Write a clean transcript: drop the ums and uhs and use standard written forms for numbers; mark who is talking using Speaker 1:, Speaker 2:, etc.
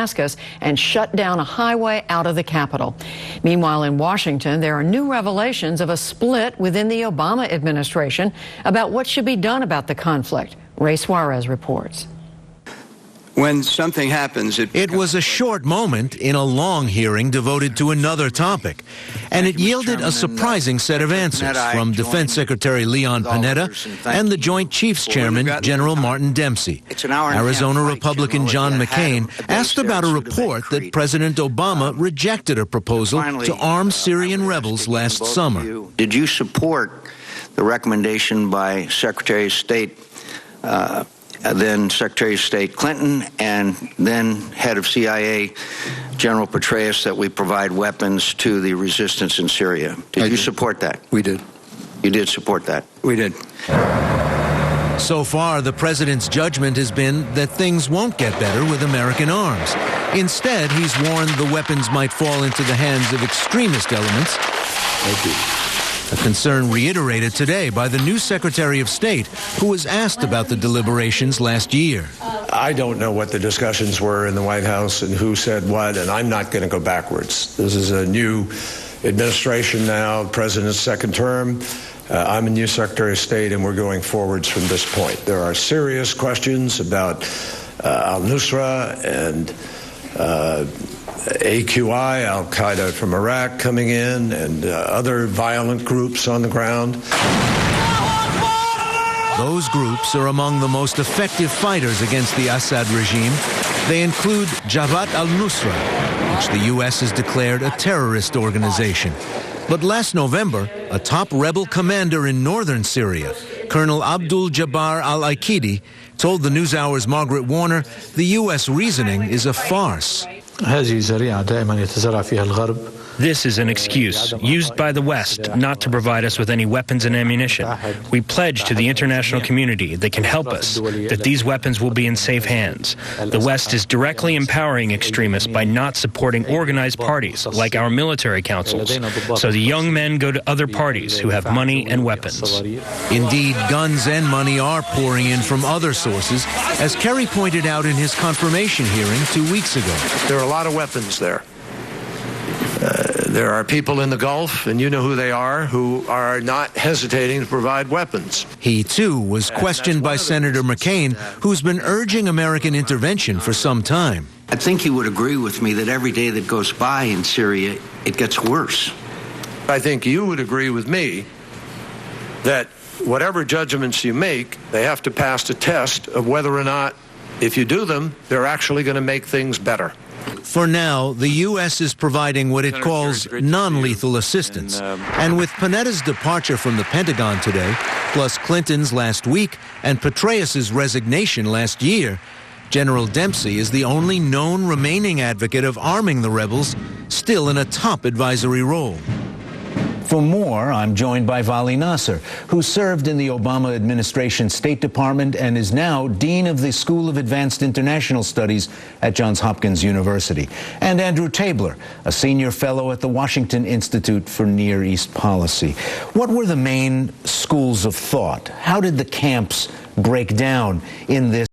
Speaker 1: Damascus and shut down a highway out of the capital. Meanwhile, in Washington, there are new revelations of a split within the Obama administration about what should be done about the conflict. Ray Suarez reports.
Speaker 2: When something happens,
Speaker 3: it was a short moment in a long hearing devoted to another topic, and it yielded a surprising set of answers from Defense Secretary Leon Panetta and the Joint Chiefs Chairman, General Martin Dempsey. Arizona Republican John McCain asked about a report that President Obama rejected a proposal to arm Syrian rebels last summer.
Speaker 4: Did you support the recommendation by Secretary of State then Secretary of State Clinton, and then head of CIA, General Petraeus, that we provide weapons to the resistance in Syria? Did you support that?
Speaker 2: We did.
Speaker 4: You did support that?
Speaker 2: We did.
Speaker 3: So far, the president's judgment has been that things won't get better with American arms. Instead, he's warned the weapons might fall into the hands of extremist elements.
Speaker 2: Thank you.
Speaker 3: A concern reiterated today by the new Secretary of State, who was asked about the deliberations last year.
Speaker 5: I don't know what the discussions were in the White House and who said what, and I'm not going to go backwards. This is a new administration now, President's second term. I'm a new Secretary of State, and we're going forwards from this point. There are serious questions about al-Nusra and AQI, Al-Qaeda from Iraq coming in, and other violent groups on the ground.
Speaker 3: Those groups are among the most effective fighters against the Assad regime. They include Jabhat al-Nusra, which the U.S. has declared a terrorist organization. But last November, a top rebel commander in northern Syria, Colonel Abdul Jabbar al-Aikidi, told the NewsHour's Margaret Warner the U.S. reasoning is a farce.
Speaker 6: This is an excuse used by the West not to provide us with any weapons and ammunition. We pledge to the international community that can help us, that these weapons will be in safe hands. The West is directly empowering extremists by not supporting organized parties like our military councils. So the young men go to other parties who have money and weapons.
Speaker 3: Indeed, guns and money are pouring in from other sources, as Kerry pointed out in his confirmation hearing 2 weeks ago.
Speaker 5: There are a lot of weapons there. There are people in the Gulf, and you know who they are, who are not hesitating to provide weapons.
Speaker 3: He, too, was questioned by Senator McCain, who's been urging American intervention for some time.
Speaker 4: I think you would agree with me that every day that goes by in Syria, it gets worse.
Speaker 5: I think you would agree with me that whatever judgments you make, they have to pass a test of whether or not, if you do them, they're actually going to make things better.
Speaker 3: For now, the U.S. is providing what it calls non-lethal assistance. And with Panetta's departure from the Pentagon today, plus Clinton's last week and Petraeus' resignation last year, General Dempsey is the only known remaining advocate of arming the rebels, still in a top advisory role. For more, I'm joined by Vali Nasser, who served in the Obama administration State Department and is now Dean of the School of Advanced International Studies at Johns Hopkins University, and Andrew Tabler, a senior fellow at the Washington Institute for Near East Policy. What were the main schools of thought? How did the camps break down in this